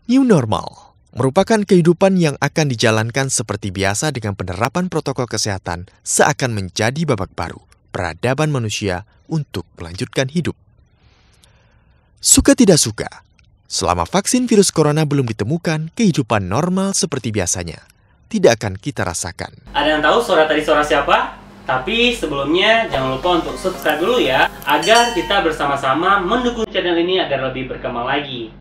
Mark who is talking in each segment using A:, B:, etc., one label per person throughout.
A: New normal merupakan kehidupan yang akan dijalankan seperti biasa dengan penerapan protokol kesehatan seakan menjadi babak baru peradaban manusia untuk melanjutkan hidup. Suka tidak suka, selama vaksin virus corona belum ditemukan, kehidupan normal seperti biasanya tidak akan kita rasakan.
B: Ada yang tahu suara siapa? Tapi sebelumnya jangan lupa untuk subscribe dulu ya, agar kita bersama-sama mendukung channel ini agar lebih berkembang lagi.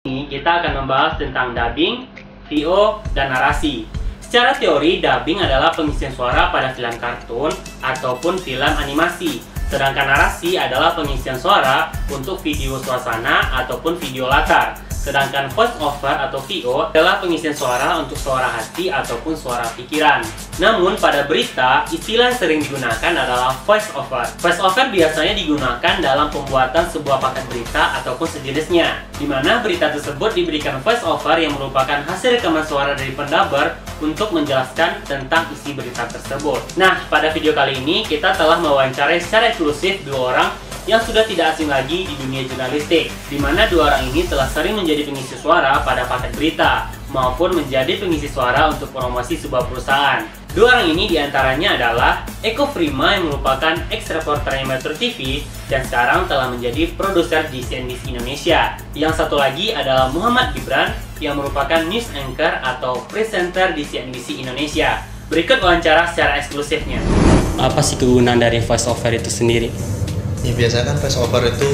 B: Ini kita akan membahas tentang dubbing, VO, dan narasi. Secara teori, dubbing adalah pengisian suara pada film kartun ataupun film animasi. Sedangkan narasi adalah pengisian suara untuk video suasana ataupun video latar. Sedangkan voice over atau VO adalah pengisian suara untuk suara hati ataupun suara pikiran. Namun pada berita, istilah yang sering digunakan adalah voice over. Voice over biasanya digunakan dalam pembuatan sebuah paket berita ataupun sejenisnya, di mana berita tersebut diberikan voice over yang merupakan hasil rekaman suara dari pendubber untuk menjelaskan tentang isi berita tersebut. Nah, pada video kali ini kita telah mewawancarai secara eksklusif dua orang yang sudah tidak asing lagi di dunia jurnalistik, di mana dua orang ini telah sering menjadi pengisi suara pada paket berita, maupun menjadi pengisi suara untuk promosi sebuah perusahaan. Dua orang ini diantaranya adalah Eko Prima yang merupakan ex-reporternya Metro TV dan sekarang telah menjadi produser di CNBC Indonesia. Yang satu lagi adalah Muhammad Gibran yang merupakan news anchor atau presenter di CNBC Indonesia. Berikut wawancara secara eksklusifnya. Apa sih kegunaan dari voice over itu sendiri?
C: Ya, biasanya kan voice over itu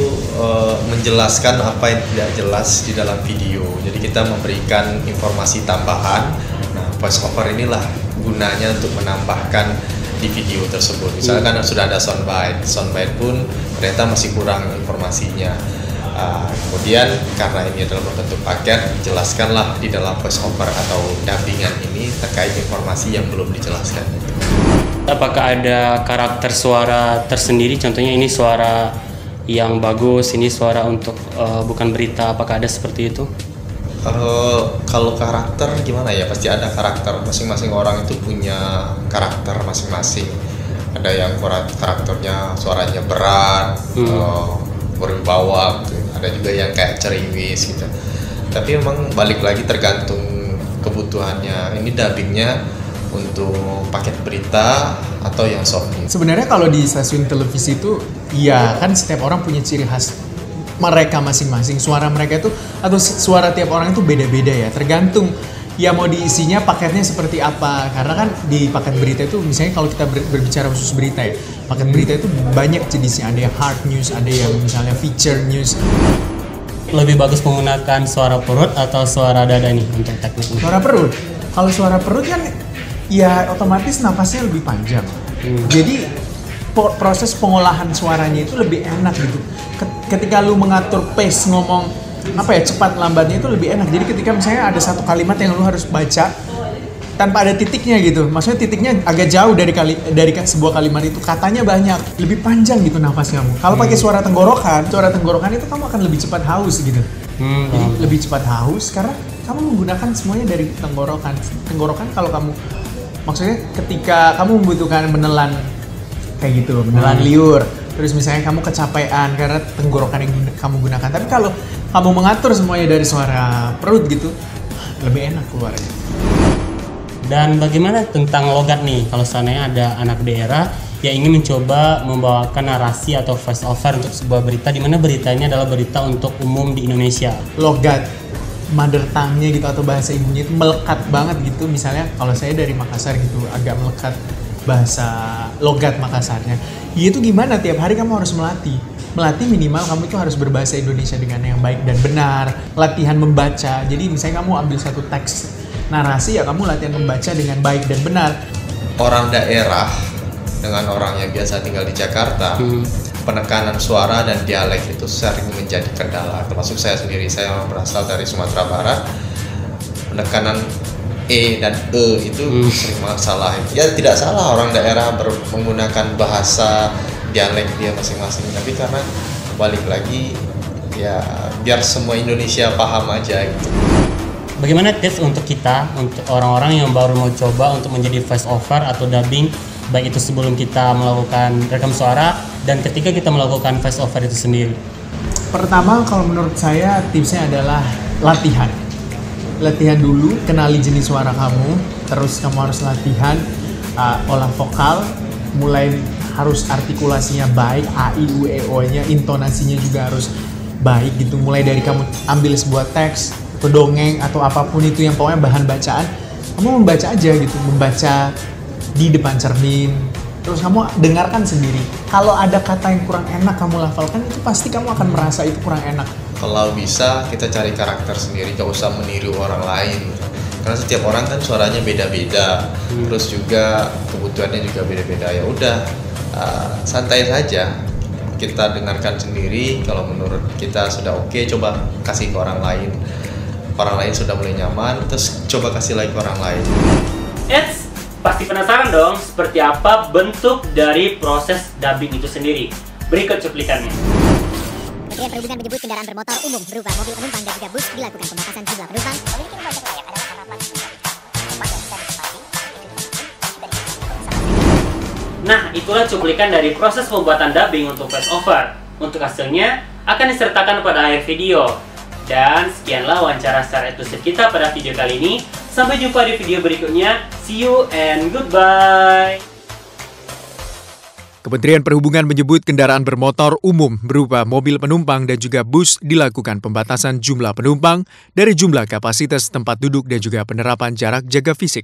C: menjelaskan apa yang tidak jelas di dalam video. Jadi kita memberikan informasi tambahan. Nah, voice over inilah gunanya untuk menambahkan di video tersebut. Misalkan sudah ada soundbite pun ternyata masih kurang informasinya. Kemudian karena ini adalah bentuk paket, jelaskanlah di dalam voice over atau dubbingan ini terkait informasi yang belum dijelaskan.
B: Apakah ada karakter suara tersendiri? Contohnya ini suara yang bagus, ini suara untuk bukan berita. Apakah ada seperti itu?
C: Kalau karakter gimana ya? Pasti ada karakter. Masing-masing orang itu punya karakter masing-masing. Ada yang karakternya suaranya berat, berwibawa gitu. Ada juga yang kayak ceriwis gitu. Tapi memang balik lagi tergantung kebutuhannya. Ini dubbingnya untuk paket berita atau yang soft news.
D: Sebenarnya kalau di stasiun televisi itu ya kan setiap orang punya ciri khas mereka masing-masing. Suara mereka itu atau suara tiap orang itu beda-beda ya. Tergantung ya mau diisinya paketnya seperti apa. Karena kan di paket berita itu misalnya kalau kita berbicara khusus berita ya, paket berita itu banyak jenisnya. Ada yang hard news, ada yang misalnya feature news.
B: Lebih bagus menggunakan suara perut atau suara dada nih untuk teknik ini?
D: Suara perut. Kalau suara perut kan ya otomatis napasnya lebih panjang. Jadi proses pengolahan suaranya itu lebih enak gitu. Ketika lu mengatur pace ngomong cepat lambatnya itu lebih enak. Jadi ketika misalnya ada satu kalimat yang lu harus baca tanpa ada titiknya gitu. Maksudnya titiknya agak jauh dari sebuah kalimat itu, katanya banyak, lebih panjang gitu nafas kamu. Kalau pakai suara tenggorokan itu kamu akan lebih cepat haus gitu. Jadi lebih cepat haus karena kamu menggunakan semuanya dari tenggorokan. Tenggorokan kalau kamu maksudnya ketika kamu membutuhkan menelan kayak gitu, menelan liur, terus misalnya kamu kecapean karena tenggorokan yang kamu gunakan. Tapi kalau kamu mengatur semuanya dari suara perut gitu, lebih enak keluarnya.
B: Dan bagaimana tentang logat nih? Kalau seandainya ada anak daerah yang ingin mencoba membawakan narasi atau voice over untuk sebuah berita, di mana beritanya adalah berita untuk umum di Indonesia.
D: Logat mother tongue-nya gitu atau bahasa ibunya itu melekat banget gitu. Misalnya kalau saya dari Makassar gitu, agak melekat bahasa logat Makassarnya. Ya itu gimana? Tiap hari kamu harus melatih minimal kamu itu harus berbahasa Indonesia dengan yang baik dan benar. Latihan membaca. Jadi misalnya kamu ambil satu teks narasi, ya kamu latihan membaca dengan baik dan benar.
C: Orang daerah dengan orang yang biasa tinggal di Jakarta, penekanan suara dan dialek itu sering menjadi kendala. Termasuk saya sendiri, saya berasal dari Sumatera Barat. Penekanan E dan E itu sering masalah. Ya tidak salah orang daerah menggunakan bahasa dialek dia masing-masing, tapi karena balik lagi ya biar semua Indonesia paham aja gitu.
B: Bagaimana tips untuk kita, untuk orang-orang yang baru mau coba untuk menjadi voice over atau dubbing, baik itu sebelum kita melakukan rekam suara dan ketika kita melakukan voice over itu sendiri?
D: Pertama, kalau menurut saya tipsnya adalah latihan. Latihan dulu, kenali jenis suara kamu, terus kamu harus latihan olah vokal, mulai harus artikulasinya baik, a, i, u, e, o-nya, intonasinya juga harus baik gitu. Mulai dari kamu ambil sebuah teks, atau dongeng, atau apapun itu yang pokoknya bahan bacaan, kamu membaca aja gitu, membaca di depan cermin, terus kamu dengarkan sendiri. Kalau ada kata yang kurang enak kamu lafalkan, itu pasti kamu akan merasa itu kurang enak.
C: Kalau bisa kita cari karakter sendiri, gak usah meniru orang lain. Karena setiap orang kan suaranya beda-beda, terus juga kebutuhannya juga beda-beda. Ya udah, santai saja. Kita dengarkan sendiri. Kalau menurut kita sudah oke, coba kasih ke orang lain. Orang lain sudah mulai nyaman, terus coba kasih lagi ke orang lain.
B: Eits, pasti penasaran dong seperti apa bentuk dari proses dubbing itu sendiri. Berikut cuplikannya.
E: Kementerian Perhubungan menyebut kendaraan bermotor umum berupa mobil penumpang dan juga bus dilakukan pembatasan jumlah penumpang. Memiliki rumah yang layak adalah harapan tempat yang bisa ditempati.
B: Nah, itulah cuplikan dari proses pembuatan dubbing untuk voice over. Untuk hasilnya akan disertakan pada akhir video. Dan sekianlah wawancara secara eksklusif kita pada video kali ini. Sampai jumpa di video berikutnya. See you and goodbye.
A: Kementerian Perhubungan menyebut kendaraan bermotor umum berupa mobil penumpang dan juga bus dilakukan pembatasan jumlah penumpang dari jumlah kapasitas tempat duduk dan juga penerapan jarak jaga fisik.